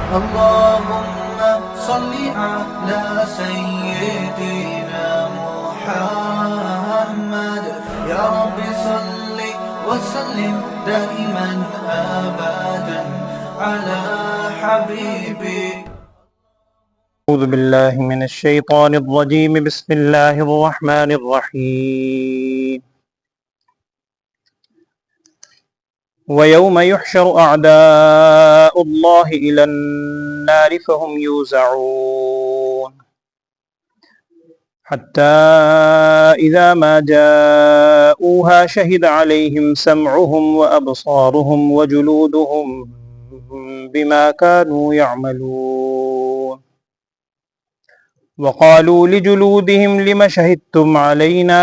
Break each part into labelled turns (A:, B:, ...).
A: اللهم صل على سيدنا محمد يا رب صل وسلم دائما أبدا على حبيبك.
B: أعوذ بالله من الشيطان الرجيم. بسم الله الرحمن الرحيم. ويوم يحشر أعداء الله إلى النار فهم يوزعون حتى إذا ما جاءوها شهد عليهم سمعهم وأبصارهم وجلودهم بما كانوا يعملون وقالوا لجلودهم لم شهدتم علينا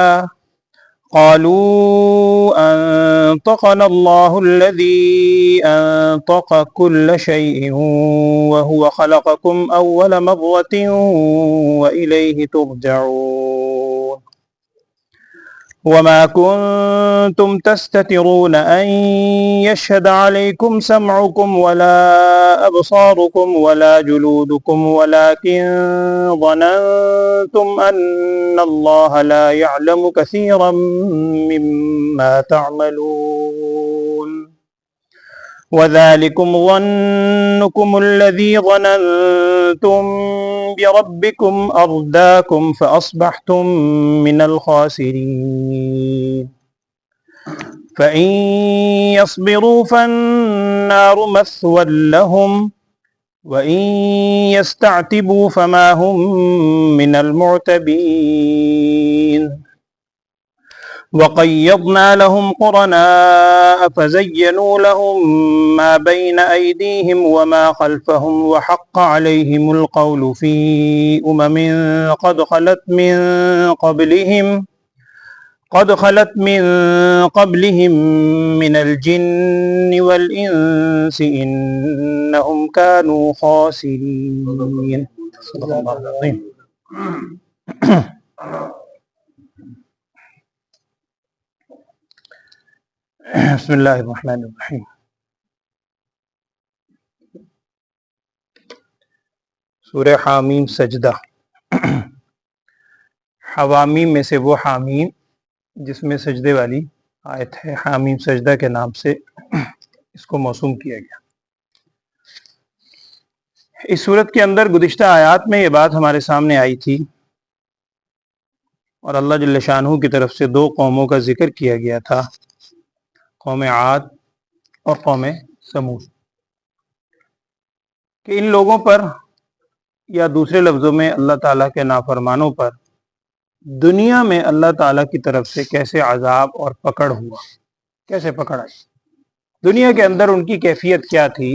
B: قالوا أنطقنا الله الذي أنطق كل شيء وهو خلقكم أول مرة وإليه ترجعون وما كنتم تستترون أن يشهد عليكم سمعكم ولا أبصاركم ولا جلودكم ولكن ظننتم أن الله لا يعلم كثيرا مما تعملون وذلكم ظنكم الذي ظننتم بربكم أرداكم فأصبحتم من الخاسرين فإن يصبروا فالنار مثوى لهم وإن يستعتبوا فما هم من المعتبين وقيضنا لهم قرناء فزينوا لهم ما بين أيديهم وما خلفهم وحق عليهم القول في قد خلت من قبلهم من الجن والإنس إنهم كانوا خاسرين. صدق الله العظيم. بسم اللہ الرحمن الرحیم. سورہ حامیم سجدہ. حوامیم میں سے وہ حامیم جس میں سجدے والی آیت ہے، حامیم سجدہ کے نام سے اس کو موسوم کیا گیا. اس صورت کے اندر گزشتہ آیات میں یہ بات ہمارے سامنے آئی تھی اور اللہ جل شانہ کی طرف سے دو قوموں کا ذکر کیا گیا تھا، قوم عاد اور قوم سمود، کہ ان لوگوں پر یا دوسرے لفظوں میں اللہ تعالیٰ کے نافرمانوں پر دنیا میں اللہ تعالیٰ کی طرف سے کیسے عذاب اور پکڑ ہوا، کیسے پکڑ آئی، دنیا کے اندر ان کی کیفیت کیا تھی،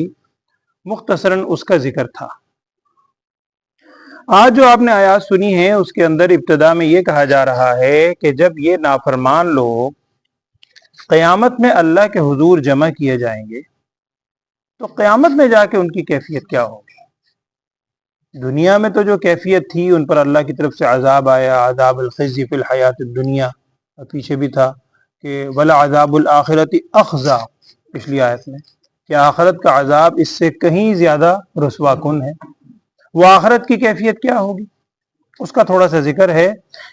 B: مختصراً اس کا ذکر تھا. آج جو آپ نے آیات سنی ہے اس کے اندر ابتدا میں یہ کہا جا رہا ہے کہ جب یہ نافرمان لوگ قیامت میں اللہ کے حضور جمع کیے جائیں گے تو قیامت میں جا کے ان کی کیفیت کیا ہوگی. دنیا میں تو جو کیفیت تھی ان پر اللہ کی طرف سے عذاب آیا، عذاب الخزی فی الحیات الدنیا، اور پیچھے بھی تھا کہ وَلَعَذَابُ الْآخِرَةِ أَخْزَىٰ، پچھلی آیت میں کہ آخرت کا عذاب اس سے کہیں زیادہ رسوا کن ہے. وہ آخرت کی کیفیت کیا ہوگی اس کا تھوڑا سا ذکر ہے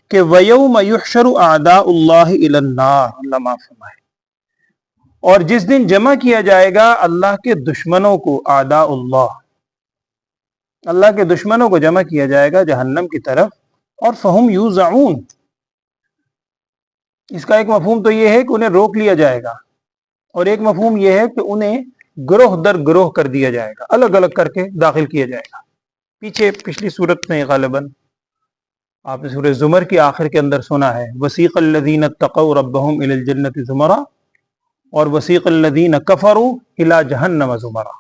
B: کہ وَيَوْمَ يُحْشَرُ أَعْدَاءُ اللَّهِ إِلَى النَّارِ، اللہ معاف فرمائے، اور جس دن جمع کیا جائے گا اللہ کے دشمنوں کو، اعداء اللہ، اللہ کے دشمنوں کو جمع کیا جائے گا جہنم کی طرف، اور فہم یوزعون، اس کا ایک مفہوم تو یہ ہے کہ انہیں روک لیا جائے گا، اور ایک مفہوم یہ ہے کہ انہیں گروہ در گروہ کر دیا جائے گا، الگ الگ کر کے داخل کیا جائے گا. پیچھے پچھلی صورت میں غالباً آپ نے سورہ زمر کی آخر کے اندر سنا ہے وسیق الذین اتقوا ربهم الی الجنۃ زمرا اور وسیق الذین کفروا الی جہنم زمرا،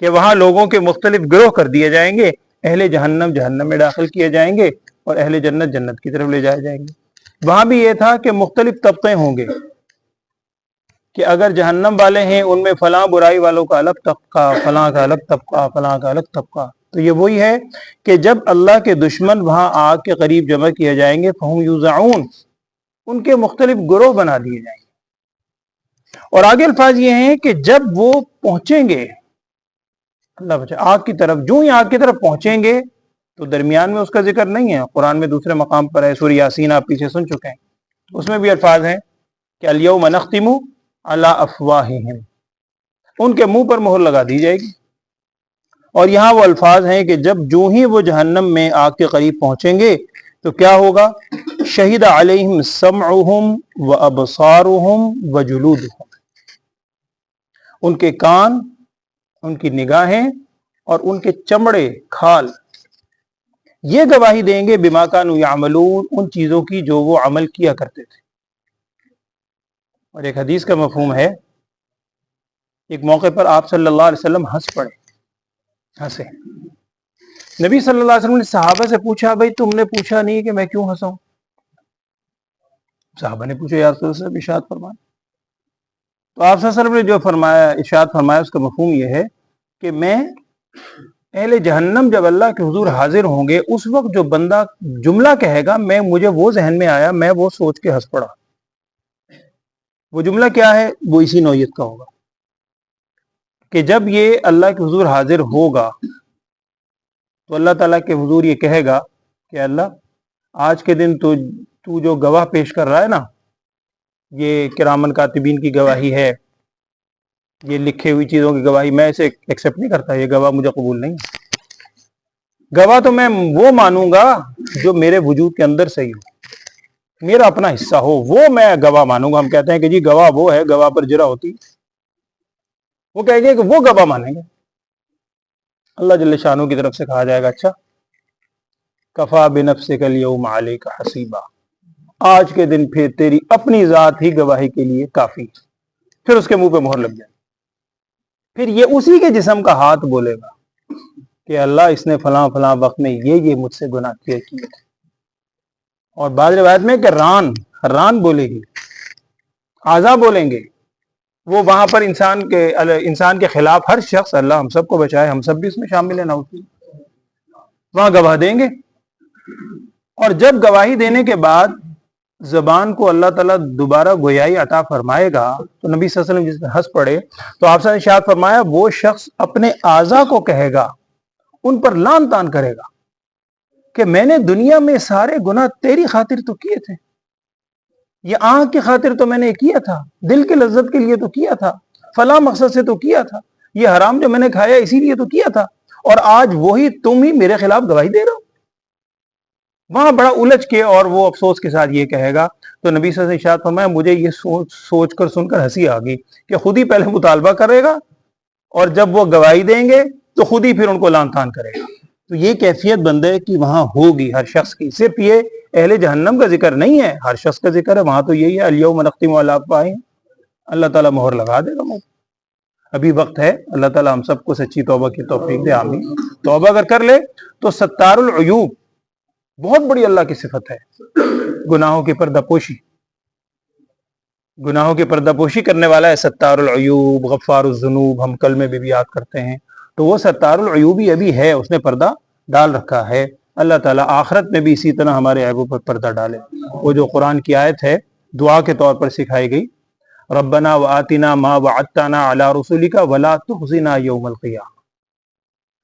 B: کہ وہاں لوگوں کے مختلف گروہ کر دیے جائیں گے، اہل جہنم جہنم میں داخل کیے جائیں گے اور اہل جنت جنت کی طرف لے جائے جائیں گے. وہاں بھی یہ تھا کہ مختلف طبقے ہوں گے، کہ اگر جہنم والے ہیں ان میں فلاں برائی والوں کا الگ طبقہ، فلاں کا الگ طبقہ، فلاں کا الگ طبقہ. تو یہ وہی ہے کہ جب اللہ کے دشمن وہاں آگ کے قریب جمع کیے جائیں گے فہم یوزعون، ان کے مختلف گروہ بنا دیے جائیں گے. اور آگے الفاظ یہ ہیں کہ جب وہ پہنچیں گے اللہ بچائے آگ کی طرف، جو ہی آگ کی طرف پہنچیں گے تو درمیان میں اس کا ذکر نہیں ہے، قرآن میں دوسرے مقام پر ہے، سورہ یاسین آپ پیچھے سن چکے ہیں، اس میں بھی الفاظ ہیں کہ الیوم نختم علی افواہہم، ان کے منہ پر مہر لگا دی جائے گی۔ اور یہاں وہ الفاظ ہیں کہ جب جو ہی وہ جہنم میں آگ کے قریب پہنچیں گے تو کیا ہوگا؟ شہید علیہم سمعہم و ابصارہم و جلودہم، ان کے کان، ان کی نگاہیں اور ان کے چمڑے، کھال، یہ گواہی دیں گے بما کانوا یعملون، ان چیزوں کی جو وہ عمل کیا کرتے تھے۔ اور ایک حدیث کا مفہوم ہے، ایک موقع پر آپ صلی اللہ علیہ وسلم ہنس پڑے، ہنسے۔ نبی صلی اللہ علیہ وسلم نے صحابہ سے پوچھا، بھائی تم نے پوچھا نہیں کہ میں کیوں ہنساؤں؟ صحابہ نے پوچھا، یا رسول اللہ ارشاد فرمائے۔ تو آپ صلی اللہ علیہ وسلم نے جو فرمایا، ارشاد فرمایا، اس کا مفہوم یہ ہے کہ میں اہل جہنم جب اللہ کے حضور حاضر ہوں گے، اس وقت جو بندہ جملہ کہے گا، مجھے وہ ذہن میں آیا، میں وہ سوچ کے ہنس پڑا۔ وہ جملہ کیا ہے؟ وہ اسی نوعیت کا ہوگا کہ جب یہ اللہ کے حضور حاضر ہوگا تو اللہ تعالیٰ کے حضور یہ کہے گا کہ اللہ آج کے دن تو جو گواہ پیش کر رہا ہے نا، یہ کرامن کاتبین کی گواہی ہے، یہ لکھے ہوئی چیزوں کی گواہی، میں اسے ایکسیپٹ نہیں کرتا، یہ گواہ مجھے قبول نہیں ہے۔ گواہ تو میں وہ مانوں گا جو میرے وجود کے اندر صحیح ہو، میرا اپنا حصہ ہو، وہ میں گواہ مانوں گا۔ ہم کہتے ہیں کہ جی گواہ وہ ہے، گواہ پر جرا ہوتی، وہ کہیں گے کہ وہ گواہ مانیں گے۔ اللہ جل شانہ کی طرف سے کہا جائے گا، اچھا کفا بنفسک الیوم علیک حسیبا، آج کے دن پھر تیری اپنی ذات ہی گواہی کے لیے کافی۔ پھر اس کے منہ پہ مہر لگ جائے، پھر یہ اسی کے جسم کا ہاتھ بولے گا کہ اللہ اس نے فلاں فلاں وقت میں یہ مجھ سے گناہ کیے تھے۔ اور بعض روایت میں کہ ران بولے گی، اعضا بولیں گے، وہ وہاں پر انسان کے خلاف ہر شخص، اللہ ہم سب کو بچائے، ہم سب بھی اس میں شامل ہیں، وہاں گواہ دیں گے۔ اور جب گواہی دینے کے بعد زبان کو اللہ تعالیٰ دوبارہ گویائی عطا فرمائے گا تو نبی صلی اللہ علیہ وسلم جس میں ہنس پڑے تو آپ نے ارشاد فرمایا، وہ شخص اپنے اعضا کو کہے گا، ان پر لعن طعن کرے گا کہ میں نے دنیا میں سارے گناہ تیری خاطر تو کیے تھے، یہ آنکھ کی خاطر تو میں نے کیا تھا، دل کی لذت کے لیے تو کیا تھا، فلاں مقصد سے تو کیا تھا، یہ حرام جو میں نے کھایا اسی لیے تو کیا تھا، اور آج وہی تم ہی میرے خلاف گواہی دے رہے ہو۔ وہاں بڑا الجھ کے اور وہ افسوس کے ساتھ یہ کہے گا۔ تو نبی صلی اللہ علیہ وسلم نے ارشاد فرمایا، مجھے یہ سوچ کر سن کر ہنسی آ گئی کہ خود ہی پہلے مطالبہ کرے گا اور جب وہ گواہی دیں گے تو خود ہی پھر ان کو لعن طعن کرے گا۔ تو یہ کیفیت بندے کی وہاں ہوگی ہر شخص کی، صرف یہ اہل جہنم کا ذکر نہیں ہے، ہر شخص کا ذکر ہے وہاں۔ تو یہی ہے الیوم نختم علی افواہہم، اللہ تعالیٰ مہر لگا دے گا منہ۔ ابھی وقت ہے، اللہ تعالیٰ ہم سب کو سچی توبہ کی توفیق دے، آمین۔ توبہ اگر کر لے تو ستار العیوب بہت بڑی اللہ کی صفت ہے، گناہوں کی پردہ پوشی، گناہوں کی پردہ پوشی کرنے والا ہے ستار العیوب، غفار الذنوب، ہم کلمے میں بھی یاد کرتے ہیں۔ تو وہ ستار العیوبی ابھی ہے، اس نے پردہ ڈال رکھا ہے۔ اللہ تعالیٰ آخرت میں بھی اسی طرح ہمارے عیبوں پر پردہ ڈالے۔ وہ جو قرآن کی آیت ہے دعا کے طور پر سکھائی گئی، ربنا وآتنا ما وعدتنا علی رسولک ولا تخزنا یوم القیامہ،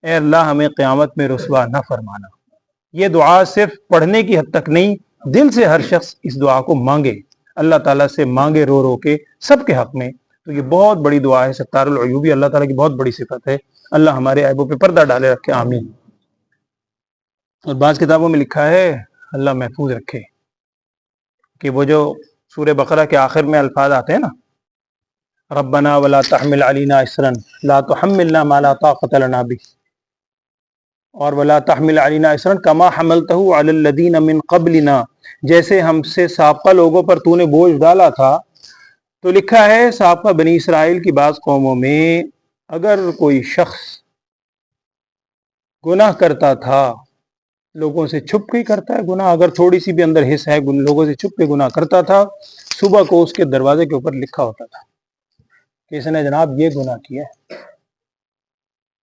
B: اے اللہ ہمیں قیامت میں رسوا نہ فرمانا۔ یہ دعا صرف پڑھنے کی حد تک نہیں، دل سے ہر شخص اس دعا کو مانگے، اللہ تعالیٰ سے مانگے رو رو کے سب کے حق میں۔ تو یہ بہت بڑی دعا ہے، ستار العیوبی اللہ تعالیٰ کی بہت بڑی صفت ہے۔ اللہ ہمارے عیبوں پہ پردہ ڈالے رکھے، آمین۔ اور بعض کتابوں میں لکھا ہے اللہ محفوظ رکھے کہ وہ جو سورہ بقرہ کے آخر میں الفاظ آتے ہیں نا، ربنا ولا تحمل علینا اسرا لا تحملنا ما لا طاقت لنا به، اور ولا تحمل علینا اسرا کما حملتہ علی الذین من قبلنا، جیسے ہم سے سابقہ لوگوں پر تو نے بوجھ ڈالا تھا۔ تو لکھا ہے سابقہ بنی اسرائیل کی بعض قوموں میں اگر کوئی شخص گناہ کرتا تھا، لوگوں سے چھپ کے کرتا ہے گناہ، اگر تھوڑی سی بھی اندر حص ہے لوگوں سے چھپ کے گناہ کرتا تھا، صبح کو اس کے دروازے کے اوپر لکھا ہوتا تھا کہ اس نے جناب یہ گناہ کیا ہے۔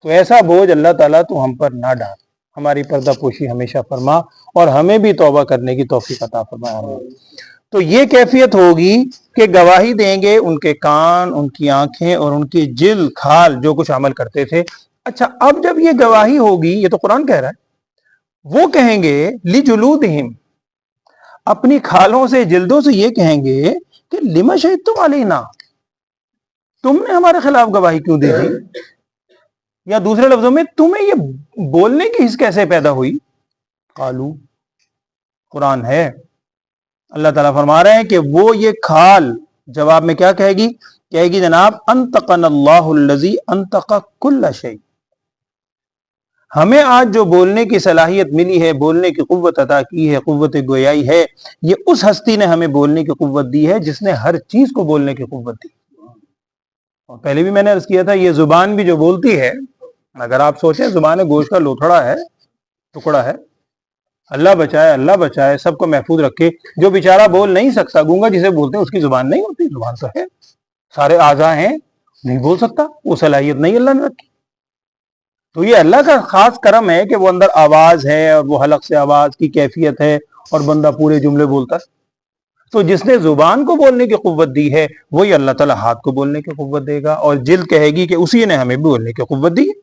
B: تو ایسا بوجھ اللہ تعالیٰ تو ہم پر نہ ڈال، ہماری پردہ پوشی ہمیشہ فرما اور ہمیں بھی توبہ کرنے کی توفیق عطا فرما۔ تو یہ کیفیت ہوگی کہ گواہی دیں گے ان کے کان، ان کی آنکھیں اور ان کی جلد، کھال، جو کچھ عمل کرتے تھے۔ اچھا اب جب یہ گواہی ہوگی، یہ تو قرآن کہہ رہا ہے، وہ کہیں گے لجلودہم، اپنی کھالوں سے، جلدوں سے یہ کہیں گے کہ لما شہدتم علینا، تم نے ہمارے خلاف گواہی کیوں دے دی؟ یا دوسرے لفظوں میں تمہیں یہ بولنے کی حس کیسے پیدا ہوئی؟ قالو، قرآن ہے، اللہ تعالیٰ فرما رہے ہیں کہ وہ یہ کھال جواب میں کیا کہے گی جناب انطقنا اللہ الذی انطق کل شیء، ہمیں آج جو بولنے کی صلاحیت ملی ہے، بولنے کی قوت عطا کی ہے، قوت گویائی ہے، یہ اس ہستی نے ہمیں بولنے کی قوت دی ہے جس نے ہر چیز کو بولنے کی قوت دی۔ اور پہلے بھی میں نے عرض کیا تھا، یہ زبان بھی جو بولتی ہے، اگر آپ سوچیں زبان گوشت کا لوتھڑا ہے، ٹکڑا ہے، اللہ بچائے سب کو محفوظ رکھے، جو بیچارہ بول نہیں سکتا، گونگا جسے بولتے ہیں، اس کی زبان نہیں ہوتی، زبان تو ہے، سارے اعضاء ہیں، نہیں بول سکتا، وہ صلاحیت نہیں اللہ نے رکھی۔ تو یہ اللہ کا خاص کرم ہے کہ وہ اندر آواز ہے، اور وہ حلق سے آواز کی کیفیت ہے، اور بندہ پورے جملے بولتا ہے۔ تو جس نے زبان کو بولنے کی قوت دی ہے، وہی اللہ تعالیٰ ہاتھ کو بولنے کی قوت دے گا، اور جلد کہے گی کہ اسی نے ہمیں بھی بولنے کی قوت دی ہے۔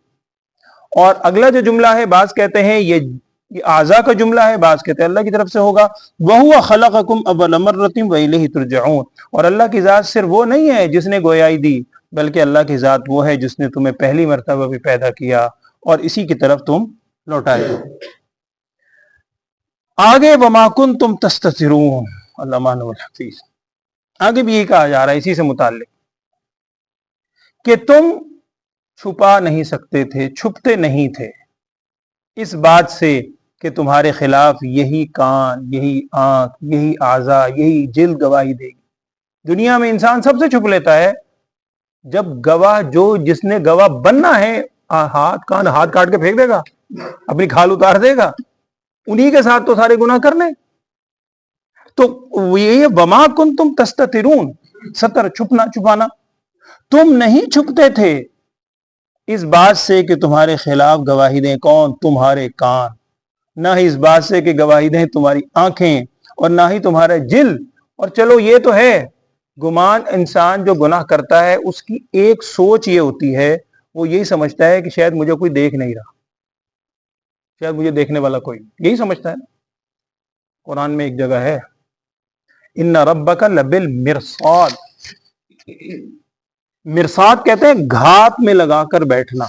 B: اور اگلا جو جملہ ہے، بعض کہتے ہیں یہ اعضاء کا جملہ ہے، بعض کہتے ہیں اللہ کی طرف سے ہوگا۔ وَهُوَ خَلَقَكُمْ أَوَّلَ مَرَّةٍ وَإِلَيْهِ تُرْجَعُونَ، اور اللہ کی ذات صرف وہ نہیں ہے جس نے گویائی دی، بلکہ اللہ کی ذات وہ ہے جس نے تمہیں پہلی مرتبہ بھی پیدا کیا اور اسی کی طرف تم لوٹائے۔ آگے وَمَا كُنْتُمْ تَسْتَتِرُونَ، علامہ الحفیظ، آگے بھی یہی کہا جا رہا ہے اسی سے متعلق کہ تم چھپا نہیں سکتے تھے، چھپتے نہیں تھے اس بات سے کہ تمہارے خلاف یہی کان، یہی آنکھ، یہی اعضاء، یہی جلد گواہی دے گی۔ دنیا میں انسان سب سے چھپ لیتا ہے، جب گواہ جس نے گواہ بننا ہے، ہاتھ کاٹ کے پھینک دے گا، اپنی کھال اتار دے گا، انہی کے ساتھ تو سارے گناہ کرنے۔ تو یہ وما کنتم تستترون، ستر چھپانا، تم نہیں چھپتے تھے اس بات سے کہ تمہارے خلاف گواہی دیں کون؟ تمہارے کان، نہ ہی اس بات سے کہ گواہی دیں تمہاری آنکھیں، اور نہ ہی تمہارا جلد۔ اور چلو یہ تو ہے، گمان انسان جو گناہ کرتا ہے اس کی ایک سوچ یہ ہوتی ہے، وہ یہی سمجھتا ہے کہ شاید مجھے کوئی دیکھ نہیں رہا، شاید مجھے دیکھنے والا کوئی نہیں، یہی سمجھتا ہے نا۔ قرآن میں ایک جگہ ہے، ان ربک لبالمرصاد، مرصاد کہتے ہیں گھات میں لگا کر بیٹھنا۔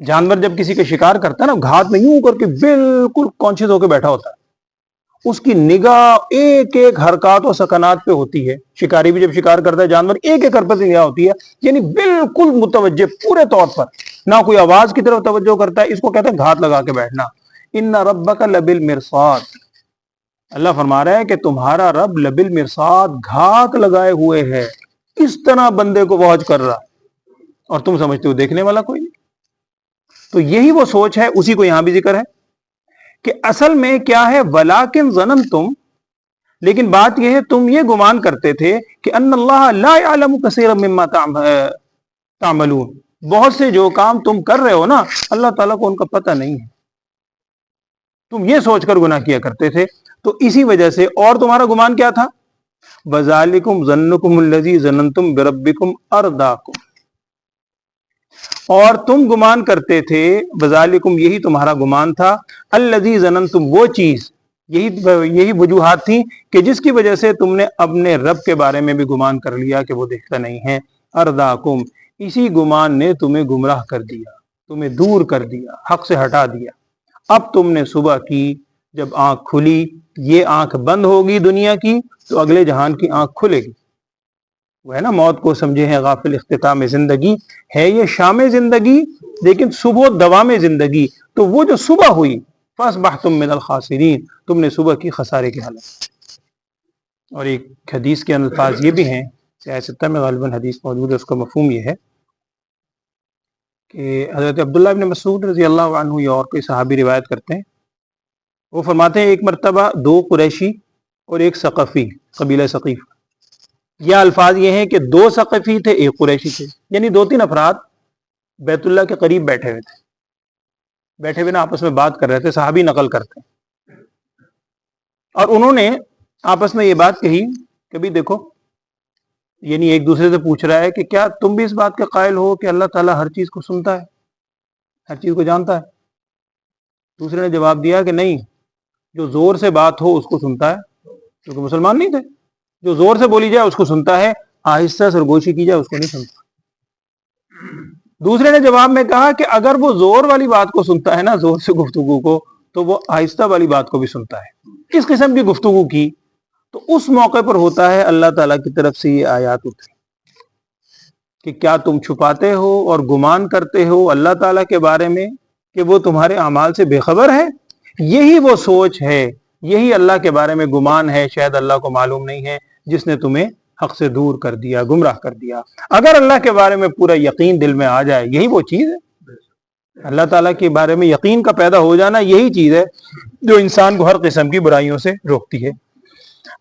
B: جانور جب کسی کا شکار کرتا ہے نا، گھات میں یوں کر کے بالکل کانشیس ہو کے بیٹھا ہوتا ہے، اس کی نگاہ ایک ایک حرکات و سکنات پہ ہوتی ہے۔ شکاری بھی جب شکار کرتا ہے، جانور ایک ایک حرکت پہ نگاہ ہوتی ہے، یعنی بالکل متوجہ پورے طور پر، نہ کوئی آواز کی طرف توجہ کرتا ہے، اس کو کہتے ہیں گھات لگا کے بیٹھنا۔ ان ربک لبالمرصاد، اللہ فرما رہا ہے کہ تمہارا رب لبالمرصاد، گھات لگائے ہوئے ہے، اس طرح بندے کو واچ کر رہا، اور تم سمجھتے ہو دیکھنے والا کوئی نہیں۔ تو یہی وہ سوچ ہے، اسی کو یہاں بھی ذکر ہے کہ اصل میں کیا ہے، وَلَٰكِن ظَنَنْتُمْ، لیکن بات یہ ہے تم یہ گمان کرتے تھے کہ ان اللہ لا يعلم كثيرا مما تعملون، بہت سے جو کام تم کر رہے ہو نا، اللہ تعالیٰ کو ان کا پتہ نہیں ہے، تم یہ سوچ کر گناہ کیا کرتے تھے۔ تو اسی وجہ سے، اور تمہارا گمان کیا تھا، وَذَلِكُمْ ظَنُّكُمُ الَّذِي ظَنَنْتُمْ بِرَبِّكُمْ أَرْدَاكُمْ، اور تم گمان کرتے تھے، بذالکم، یہی تمہارا گمان تھا، الذی ظننتم، وہ چیز، یہی وجوہات تھیں کہ جس کی وجہ سے تم نے اپنے رب کے بارے میں بھی گمان کر لیا کہ وہ دیکھتا نہیں ہے۔ ارداکم، اسی گمان نے تمہیں گمراہ کر دیا، تمہیں دور کر دیا، حق سے ہٹا دیا۔ اب تم نے صبح کی، جب آنکھ کھلی، یہ آنکھ بند ہوگی دنیا کی، تو اگلے جہان کی آنکھ کھلے گی۔ وہ ہے نا، موت کو سمجھے ہیں غافل اختتام زندگی، ہے یہ شام زندگی لیکن صبح دوام زندگی۔ تو وہ جو صبح ہوئی، فَأَصْبَحْتُم مِّنَ الْخَاسِرِينَ، تم نے صبح کی خسارے کی حالت۔ اور ایک حدیث کے الفاظ یہ بھی ہیں، سیاہ ستہ میں غالباً حدیث موجود ہے، اس کا مفہوم یہ ہے کہ حضرت عبداللہ بن مسعود رضی اللہ عنہ یا اور کوئی صحابی روایت کرتے ہیں، وہ فرماتے ہیں ایک مرتبہ دو قریشی اور ایک ثقفی، قبیلہ ثقیف، یا الفاظ یہ ہیں کہ دو ثقفی تھے ایک قریشی تھے، یعنی دو تین افراد بیت اللہ کے قریب بیٹھے ہوئے تھے، بیٹھے ہوئے نا آپس میں بات کر رہے تھے، صحابی نقل کرتے ہیں، اور انہوں نے آپس میں یہ بات کہی کہ بھی دیکھو، یعنی ایک دوسرے سے پوچھ رہا ہے کہ کیا تم بھی اس بات کے قائل ہو کہ اللہ تعالیٰ ہر چیز کو سنتا ہے، ہر چیز کو جانتا ہے؟ دوسرے نے جواب دیا کہ نہیں، جو زور سے بات ہو اس کو سنتا ہے، کیونکہ مسلمان نہیں تھے، جو زور سے بولی جائے اس کو سنتا ہے، آہستہ سرگوشی کی جائے اس کو نہیں سنتا۔ دوسرے نے جواب میں کہا کہ اگر وہ زور والی بات کو سنتا ہے نا، زور سے گفتگو کو، تو وہ آہستہ والی بات کو بھی سنتا ہے۔ کس قسم کی گفتگو کی؟ تو اس موقع پر ہوتا ہے اللہ تعالیٰ کی طرف سے یہ آیات اتری کہ کیا تم چھپاتے ہو اور گمان کرتے ہو اللہ تعالیٰ کے بارے میں کہ وہ تمہارے اعمال سے بے خبر ہے؟ یہی وہ سوچ ہے، یہی اللہ کے بارے میں گمان ہے، شاید اللہ کو معلوم نہیں ہے، جس نے تمہیں حق سے دور کر دیا، گمراہ کر دیا۔ اگر اللہ کے بارے میں پورا یقین دل میں آ جائے، یہی وہ چیز ہے، اللہ تعالیٰ کے بارے میں یقین کا پیدا ہو جانا یہی چیز ہے جو انسان کو ہر قسم کی برائیوں سے روکتی ہے۔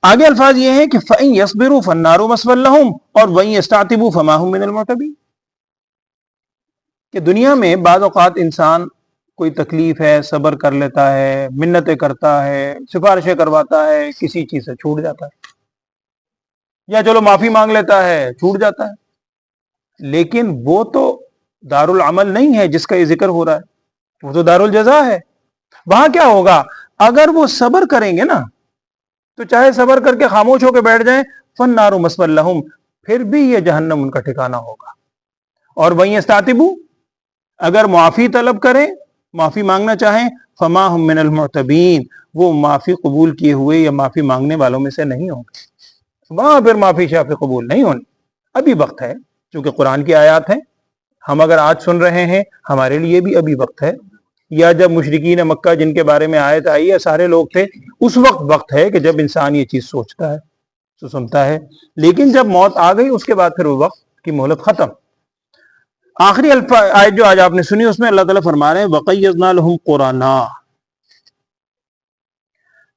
B: آگے الفاظ یہ ہیں کہ فَإِن يَصْبِرُوا فَالنَّارُ مَثْوًى لَهُمْ اور وَإِن يَسْتَعْتِبُوا فَمَا هُمْ مِنَ الْمُعْتَبِينَ، کہ دنیا میں بعض اوقات انسان کوئی تکلیف ہے، صبر کر لیتا ہے، منتیں کرتا ہے، سفارشیں کرواتا ہے، کسی چیز سے چھوٹ جاتا ہے، یا چلو معافی مانگ لیتا ہے، چھوٹ جاتا ہے، لیکن وہ تو دارالعمل نہیں ہے جس کا یہ ذکر ہو رہا ہے، وہ تو دارالجزا ہے۔ وہاں کیا ہوگا؟ اگر وہ صبر کریں گے نا، تو چاہے صبر کر کے خاموش ہو کے بیٹھ جائیں، فَالنَّارُ مَثْوًى لَهُمْ، پھر بھی یہ جہنم ان کا ٹھکانہ ہوگا۔ اور وَإِن يَسْتَعْتِبُوا، اگر معافی طلب کریں، معافی مانگنا چاہیں، فَمَا هُمْ مِنَ الْمُعْتَبِينَ، وہ معافی قبول کیے ہوئے یا معافی مانگنے والوں میں سے نہیں ہوں گے، وہاں پھر معافی شافی قبول نہیں ہونی۔ ابھی وقت ہے، چونکہ قرآن کی آیات ہیں، ہم اگر آج سن رہے ہیں ہمارے لیے بھی ابھی وقت ہے، یا جب مشرکین مکہ جن کے بارے میں آیت آئی ہے سارے لوگ تھے، اس وقت ہے کہ جب انسان یہ چیز سوچتا ہے، سنتا ہے، لیکن جب موت آ گئی اس کے بعد پھر وہ وقت کی مہلت ختم۔ آخری آیت جو آج آپ نے سنی اس میں اللہ تعالیٰ فرما رہے ہیں وَقَيَّضْنَا لَهُمْ قُرَنَاءَ،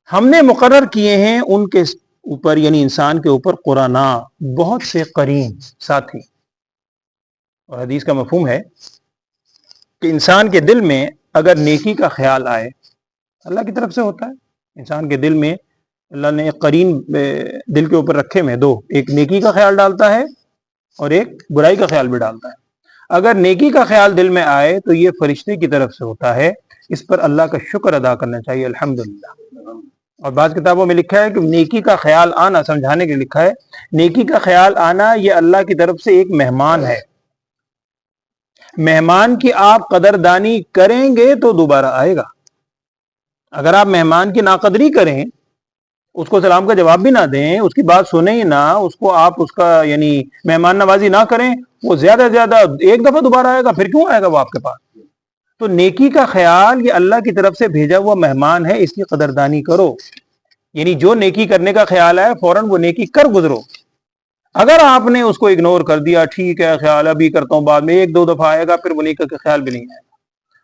B: ہم نے مقرر کیے ہیں ان کے اوپر، یعنی انسان کے اوپر، قرناء، بہت سے قرین، ساتھی۔ اور حدیث کا مفہوم ہے کہ انسان کے دل میں اگر نیکی کا خیال آئے، اللہ کی طرف سے ہوتا ہے، انسان کے دل میں اللہ نے ایک قرین دل کے اوپر رکھے میں، دو، ایک نیکی کا خیال ڈالتا ہے اور ایک برائی کا خیال بھی ڈالتا ہے۔ اگر نیکی کا خیال دل میں آئے تو یہ فرشتے کی طرف سے ہوتا ہے، اس پر اللہ کا شکر ادا کرنا چاہیے، الحمدللہ۔ اور بعض کتابوں میں لکھا ہے کہ نیکی کا خیال آنا، سمجھانے کے لیے لکھا ہے، نیکی کا خیال آنا یہ اللہ کی طرف سے ایک مہمان ہے، مہمان کی آپ قدردانی کریں گے تو دوبارہ آئے گا۔ اگر آپ مہمان کی ناقدری کریں، اس کو سلام کا جواب بھی نہ دیں، اس کی بات سنیں ہی نہ، اس کو آپ اس کا یعنی مہمان نوازی نہ کریں، وہ زیادہ سے زیادہ ایک دفعہ دوبارہ آئے گا، پھر کیوں آئے گا وہ آپ کے پاس؟ تو نیکی کا خیال یہ اللہ کی طرف سے بھیجا ہوا مہمان ہے، اس کی قدردانی کرو، یعنی جو نیکی کرنے کا خیال آئے فوراً وہ نیکی کر گزرو۔ اگر آپ نے اس کو اگنور کر دیا، ٹھیک ہے خیال ابھی کرتا ہوں بعد میں، ایک دو دفعہ آئے گا، پھر وہ نیکی کا خیال بھی نہیں آئے گا۔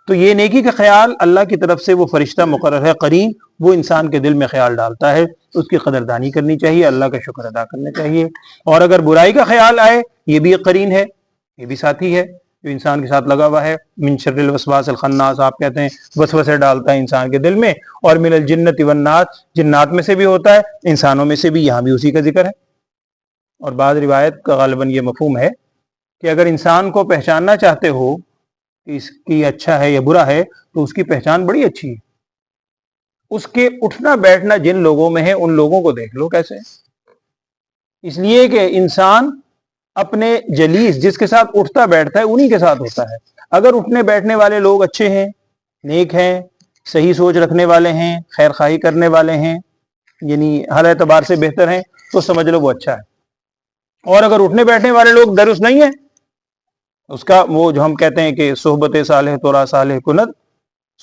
B: تو یہ نیکی کا خیال اللہ کی طرف سے وہ فرشتہ مقرر ہے، قرین، وہ انسان کے دل میں خیال ڈالتا ہے، اس کی قدردانی کرنی چاہیے، اللہ کا شکر ادا کرنا چاہیے۔ اور اگر برائی کا خیال آئے، یہ بھی ایک قرین ہے، یہ بھی ساتھی ہے جو انسان کے ساتھ لگا ہوا ہے۔ من شر الوسواس الخناس، آپ کہتے ہیں وسوسے ڈالتا ہے انسان کے دل میں، اور من الجنۃ والناس، جنات میں سے بھی ہوتا ہے، انسانوں میں سے بھی، یہاں بھی اسی کا ذکر ہے۔ اور بعض روایت کا غالباً یہ مفہوم ہے کہ اگر انسان کو پہچاننا چاہتے ہو کہ اس کی اچھا ہے یا برا ہے، تو اس کی پہچان بڑی اچھی ہے، اس کے اٹھنا بیٹھنا جن لوگوں میں ہے ان لوگوں کو دیکھ لو کیسے ہے۔ اس لیے کہ انسان اپنے جلیس جس کے ساتھ اٹھتا بیٹھتا ہے انہی کے ساتھ ہوتا ہے۔ اگر اٹھنے بیٹھنے والے لوگ اچھے ہیں، نیک ہیں، صحیح سوچ رکھنے والے ہیں، خیر خواہی کرنے والے ہیں، یعنی ہر اعتبار سے بہتر ہیں، تو سمجھ لو وہ اچھا ہے۔ اور اگر اٹھنے بیٹھنے والے لوگ درست نہیں ہیں، اس کا وہ جو ہم کہتے ہیں کہ صحبت صالح تورا صالح کند،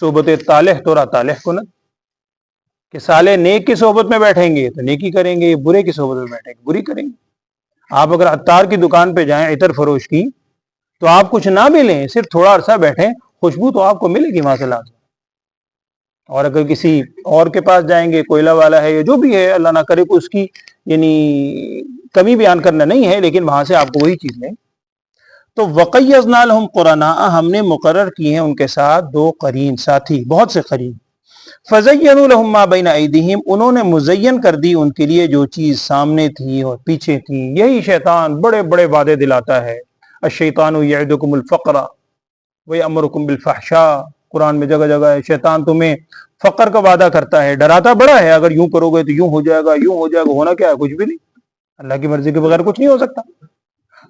B: صحبت طالح تورا طالح کند، کہ صالح نیک کی صحبت میں بیٹھیں گے تو نیکی کریں گے، برے کی صحبت میں بیٹھیں گے بری کریں گے۔ آپ اگر عطار کی دکان پہ جائیں، عطر فروش کی، تو آپ کچھ نہ بھی لیں، صرف تھوڑا عرصہ بیٹھیں، خوشبو تو آپ کو ملے گی وہاں سے لازم۔ اور اگر کسی اور کے پاس جائیں گے، کوئلہ والا ہے یا جو بھی ہے، اللہ نہ کرے کوئی اس کی یعنی کمی بیان کرنا نہیں ہے، لیکن وہاں سے آپ کو وہی چیز لیں۔ تو وَقَيَّضْنَا لَهُمْ قُرَنَاءَ، ہم نے مقرر کیے ہیں ان کے ساتھ دو قرین، ساتھی، بہت سے قرین۔ فَزَيَّنُوا لَهُم مَّا بَيْنَ أَيْدِيهِمْ، انہوں نے مزین کر دی ان کے لیے جو چیز سامنے تھی اور پیچھے تھی۔ یہی شیطان بڑے بڑے وعدے دلاتا ہے۔ الشیطان یعدکم الفقر ویأمرکم بالفحشاء، قرآن میں جگہ جگہ ہے، شیطان تمہیں فقر کا وعدہ کرتا ہے، ڈراتا بڑا ہے، اگر یوں کرو گے تو یوں ہو جائے گا، یوں ہو جائے گا، ہونا کیا ہے؟ کچھ بھی نہیں، اللہ کی مرضی کے بغیر کچھ نہیں ہو سکتا۔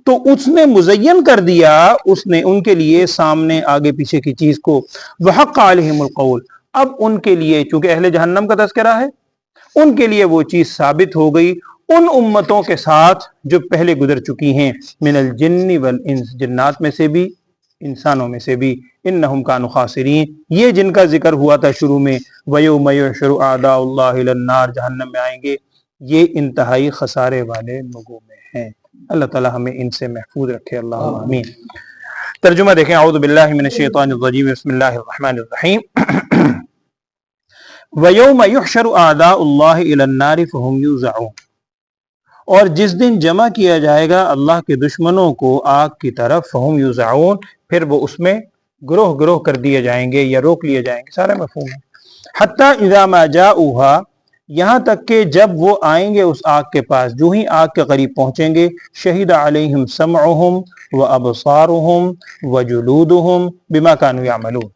B: تو اس نے مزین کر دیا، اس نے ان کے لیے سامنے آگے پیچھے کی چیز کو۔ وحق علیہم القول، اب ان کے لیے چونکہ اہل جہنم کا تذکرہ ہے، ان کے لیے وہ چیز ثابت ہو گئی ان امتوں کے ساتھ جو پہلے گزر چکی ہیں، من الجن والانس، جنات میں سے بھی انسانوں میں سے بھی، انہم کانوا خاسرین، یہ جن کا ذکر ہوا تھا شروع میں، ویوم یحشر اعداء اللہ الی النار، جہنم میں آئیں گے، یہ انتہائی خسارے والے لوگوں میں ہیں۔ اللہ تعالی ہمیں ان سے محفوظ رکھے، اللہم آمین۔ ترجمہ دیکھیں، اعوذ باللہ من الشیطان الرجیم، بسم اللہ الرحمن الرحیم۔ وَيَوْمَ يُحْشَرُ أَعْدَاءُ اللَّهِ إِلَى النَّارِ فَهُمْ يُوزَعُونَ، اور جس دن جمع کیا جائے گا اللہ کے دشمنوں کو آگ کی طرف، فَهُمْ يُوزَعُونَ، پھر وہ اس میں گروہ گروہ کر دیے جائیں گے یا روک لیے جائیں گے، سارے مفہوم ہیں۔ حَتَّى إِذَا مَا جَاءُوهَا، یہاں تک کہ جب وہ آئیں گے اس آگ کے پاس، جو ہی آگ کے قریب پہنچیں گے، شہد علیہم سمعہم وابصارہم وجلودہم بما کانوا یعملون،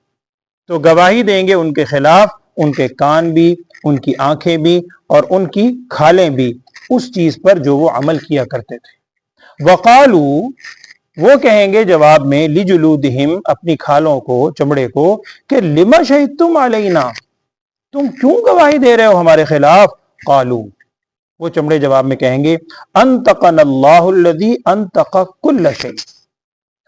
B: تو گواہی دیں گے ان کے خلاف ان کے کان بھی، ان کی آنکھیں بھی، اور ان کی کھالیں بھی اس چیز پر جو وہ عمل کیا کرتے تھے۔ وقالوا، وہ کہیں گے جواب میں، لجلودہم، اپنی کھالوں کو، چمڑے کو، کہ لما شہدتم علینا، تم کیوں گواہی دے رہے ہو ہمارے خلاف؟ قالوا، وہ چمڑے جواب میں کہیں گے، انطقنا اللہ الذی انطق کل شیء،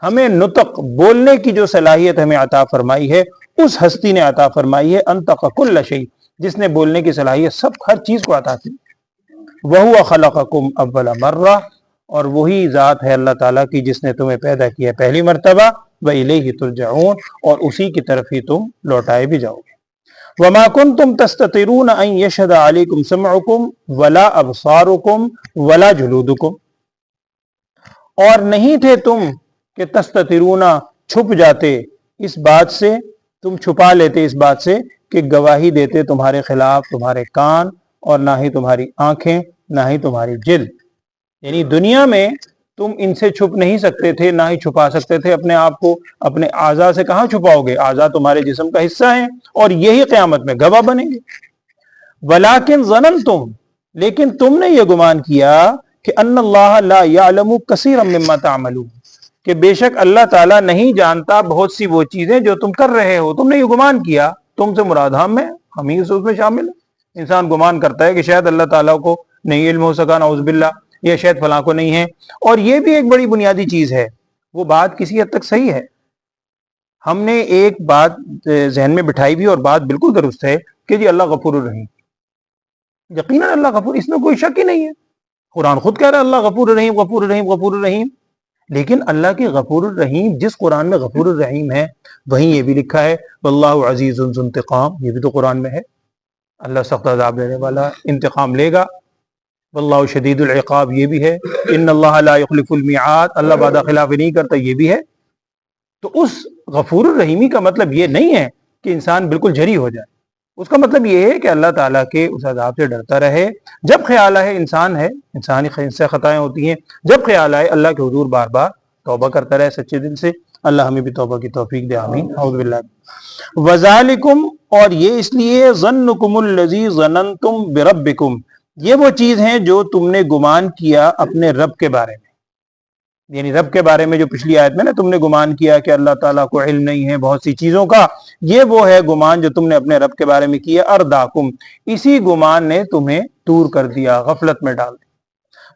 B: ہمیں نطق، بولنے کی جو صلاحیت ہمیں عطا فرمائی ہے اس ہستی نے عطا فرمائی ہے، انطق کل شیء، جس نے بولنے کی صلاحیت سب ہر چیز کو عطا کی۔ وَهُوَ خَلَقَكُمْ أَوَّلَ مَرَّةٍ، اور وہی ذات ہے اللہ تعالیٰ کی جس نے تمہیں پیدا کیا پہلی مرتبہ، وَإِلَيْهِ تُرْجَعُونَ، اور اسی کی طرف ہی تم لوٹائے بھی جاؤ گے۔ وَمَا كُنْتُمْ تَسْتَطِيعُونَ أَن يَشْهَدَ عَلَيْكُمْ سَمْعُكُمْ وَلَا أَبْصَارُكُمْ وَلَا جُلُودُكُمْ، اور نہیں تھے تم کہ تستترون، چھپ جاتے اس بات سے، تم چھپا لیتے اس بات سے کہ گواہی دیتے تمہارے خلاف تمہارے کان، اور نہ ہی تمہاری آنکھیں، نہ ہی تمہاری جلد، یعنی دنیا میں تم ان سے چھپ نہیں سکتے تھے، نہ ہی چھپا سکتے تھے اپنے آپ کو۔ اپنے اعضاء سے کہاں چھپاؤ گے؟ اعضاء تمہارے جسم کا حصہ ہیں اور یہی قیامت میں گواہ بنیں گے۔ وَلَٰكِنْ ظَنَنْتُمْ، لیکن تم نے یہ گمان کیا کہ ان اللہ لا یعلم کثیرا مما تعملون، کہ بے شک اللہ تعالیٰ نہیں جانتا بہت سی وہ چیزیں جو تم کر رہے ہو۔ تم نے یہ گمان کیا، تم سے مراد ہم ہی اس میں شامل ہیں۔ انسان گمان کرتا ہے کہ شاید اللہ تعالیٰ کو نہیں علم ہو سکا، نعوذ باللہ، یا شاید فلاں کو نہیں ہے، اور یہ بھی ایک بڑی بنیادی چیز ہے۔ وہ بات کسی حد تک صحیح ہے، ہم نے ایک بات ذہن میں بٹھائی بھی اور بات بالکل درست ہے کہ جی اللہ غفور الرحیم، یقیناً اللہ غفور، اس میں کوئی شک ہی نہیں ہے۔ قرآن خود کہہ رہا ہے اللہ غفور الرحیم، غفور الرحیم، غفور الرحیم، لیکن اللہ کی غفور الرحیم، جس قرآن میں غفور الرحیم ہے وہیں یہ بھی لکھا ہے واللہ عزیز ذو انتقام، یہ بھی تو قرآن میں ہے، اللہ سخت عذاب لینے والا، انتقام لے گا۔ واللہ شدید العقاب، یہ بھی ہے۔ ان اللہ لا یخلف المیعاد، اللہ وعدہ خلاف نہیں کرتا، یہ بھی ہے۔ تو اس غفور الرحیمی کا مطلب یہ نہیں ہے کہ انسان بالکل جری ہو جائے، اس کا مطلب یہ ہے کہ اللہ تعالیٰ کے اس عذاب سے ڈرتا رہے۔ جب خیال آئے، انسان ہے، انسانی سے خطائیں ہوتی ہیں، جب خیال آئے اللہ کے حضور بار بار توبہ کرتا رہے سچے دل سے۔ اللہ ہمیں بھی توبہ کی توفیق دے، آمین، اعوذ باللہ۔ وذالکم، اور یہ اس لیے، ظنکم الذی ظننتم بربکم، یہ وہ چیز ہیں جو تم نے گمان کیا اپنے رب کے بارے میں، یعنی رب کے بارے میں جو پچھلی آیت میں نا تم نے گمان کیا کہ اللہ تعالیٰ کو علم نہیں ہے بہت سی چیزوں کا، یہ وہ ہے گمان جو تم نے اپنے رب کے بارے میں کیا۔ ارداکم، اسی گمان نے تمہیں دور کر دیا، غفلت میں ڈال دیا۔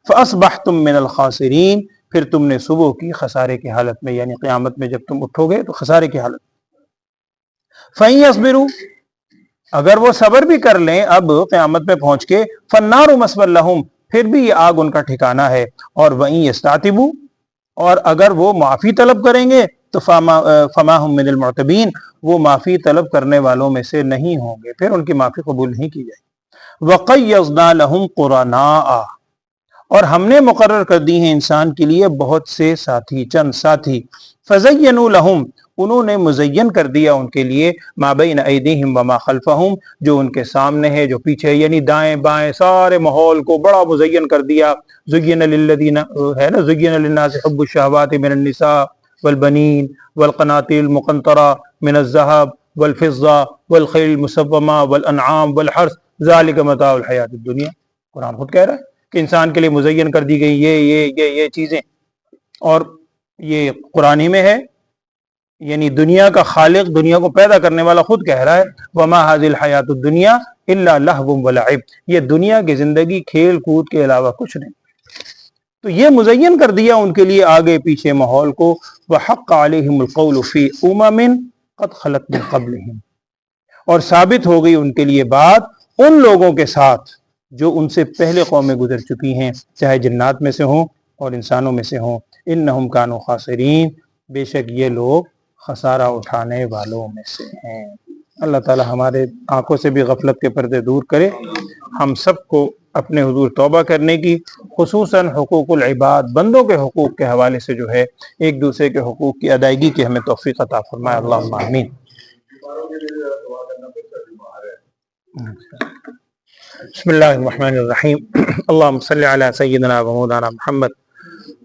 B: فاصبحتم من الخاسرین، پھر تم نے صبح کی خسارے کی حالت میں، یعنی قیامت میں جب تم اٹھو گے تو خسارے کی حالت۔ فَإِن يَصْبِرُوا، اگر وہ صبر بھی کر لیں اب قیامت میں پہنچ کے، فَالنَّارُ مَثْوًى لَهُمْ، پھر بھی یہ آگ ان کا ٹھکانہ ہے۔ اور وَإِن يَسْتَعْتِبُوا، اور اگر وہ معافی طلب کریں گے تو فَمَا هُمْ مِنَ الْمُعْتَبِينَ، وہ معافی طلب کرنے والوں میں سے نہیں ہوں گے، پھر ان کی معافی قبول نہیں کی جائے گی۔ وَقَيَّضْنَا لَهُمْ قُرَنَاءَ، اور ہم نے مقرر کر دی ہیں انسان کے لیے بہت سے ساتھی، چند ساتھی۔ فَزَيَّنُوا لَهُمْ، انہوں نے مزین کر دیا ان کے لیے ما بین ایدیہم وما خلفہم، جو ان کے سامنے ہے جو پیچھے، یعنی دائیں بائیں سارے ماحول کو بڑا مزین کر دیا. زین للذین ہے نا، زین للناس حب الشہوات من النساء والبنین والقناطیر المقنطرہ من الذہب والفضہ والخیل المسومہ والانعام والحرث ذالک متاع الحیات الدنیا. قرآن خود کہہ رہا ہے کہ انسان کے لیے مزین کر دی گئی یہ چیزیں، اور یہ قرآن ہی میں ہے. یعنی دنیا کا خالق، دنیا کو پیدا کرنے والا خود کہہ رہا ہے وما هذه الحیات الدنیا الا لہو ولعب، یہ دنیا کی زندگی کھیل کود کے علاوہ کچھ نہیں. تو یہ مزین کر دیا ان کے لیے آگے پیچھے ماحول کو. وحق علیہم القول فی امم قد خلت من قبلہم، اور ثابت ہو گئی ان کے لیے بات ان لوگوں کے ساتھ جو ان سے پہلے قومیں گزر چکی ہیں، چاہے جنات میں سے ہوں اور انسانوں میں سے ہوں. انہم کانوا خاسرین، بے شک یہ لوگ خسارہ اٹھانے والوں میں سے ہیں. اللہ تعالی ہمارے آنکھوں سے بھی غفلت کے پردے دور کرے. ہم سب کو اپنے حضور توبہ کرنے کی، خصوصاً حقوق العباد، بندوں کے حقوق کے حوالے سے جو ہے ایک دوسرے کے حقوق کی ادائیگی کی ہمیں توفیق عطا فرمائے. اللہم آمین. بسم اللہ الرحمن الرحیم. اللہم صلی علی سیدنا و مولانا محمد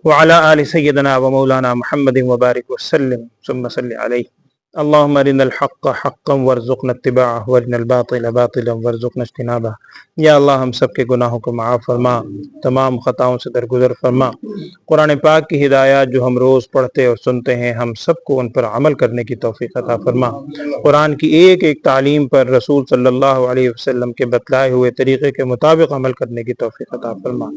B: وعلى آل سيدنا ومولانا محمد وبارك وسلم ثم صل عليه. اللهم ارنا الحق حقا وارزقنا اتباعه وارنا الباطل باطلا وارزقنا اجتنابه. یا اللہ ہم سب کے گناہوں کو معاف فرما، تمام خطاؤں سے درگزر فرما. قرآن پاک کی ہدایات جو ہم روز پڑھتے اور سنتے ہیں، ہم سب کو ان پر عمل کرنے کی توفیق عطا فرما. قرآن کی ایک ایک تعلیم پر رسول صلی اللہ علیہ وسلم کے بتلائے ہوئے طریقے کے مطابق عمل کرنے کی توفیق عطا فرما.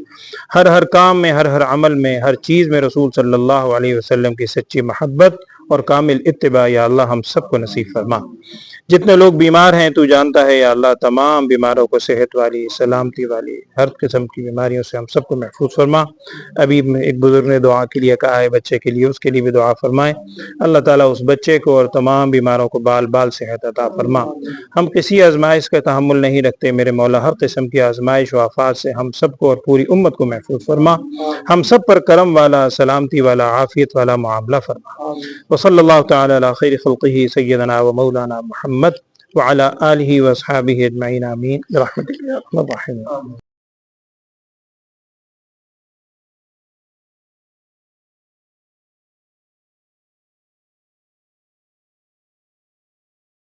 B: ہر کام میں، ہر عمل میں، ہر چیز میں رسول صلی اللہ علیہ وسلم کی سچی محبت اور کامل اتباع یا اللہ ہم سب کو نصیب فرما. جتنے لوگ بیمار ہیں تو جانتا ہے یا اللہ، تمام بیماروں کو صحت والی، سلامتی والی، ہر قسم کی بیماریوں سے ہم سب کو محفوظ فرما. ابھی ایک بزرگ نے دعا کے لیے کہا ہے بچے کے لیے، اس کے لیے بھی دعا فرمائیں. اللہ تعالیٰ اس بچے کو اور تمام بیماروں کو بال بال صحت عطا فرما. ہم کسی آزمائش کا تحمل نہیں رکھتے میرے مولا، ہر قسم کی آزمائش و آفات سے ہم سب کو اور پوری امت کو محفوظ فرما. ہم سب پر کرم والا، سلامتی والا، عافیت والا معاملہ فرما. وصلی اللہ تعالی علی خیر خلقہ سیدنا و مولانا محمد وعلی آلہ واصحابہ اجمعین. آمین برحمتک یا ارحم الراحمین.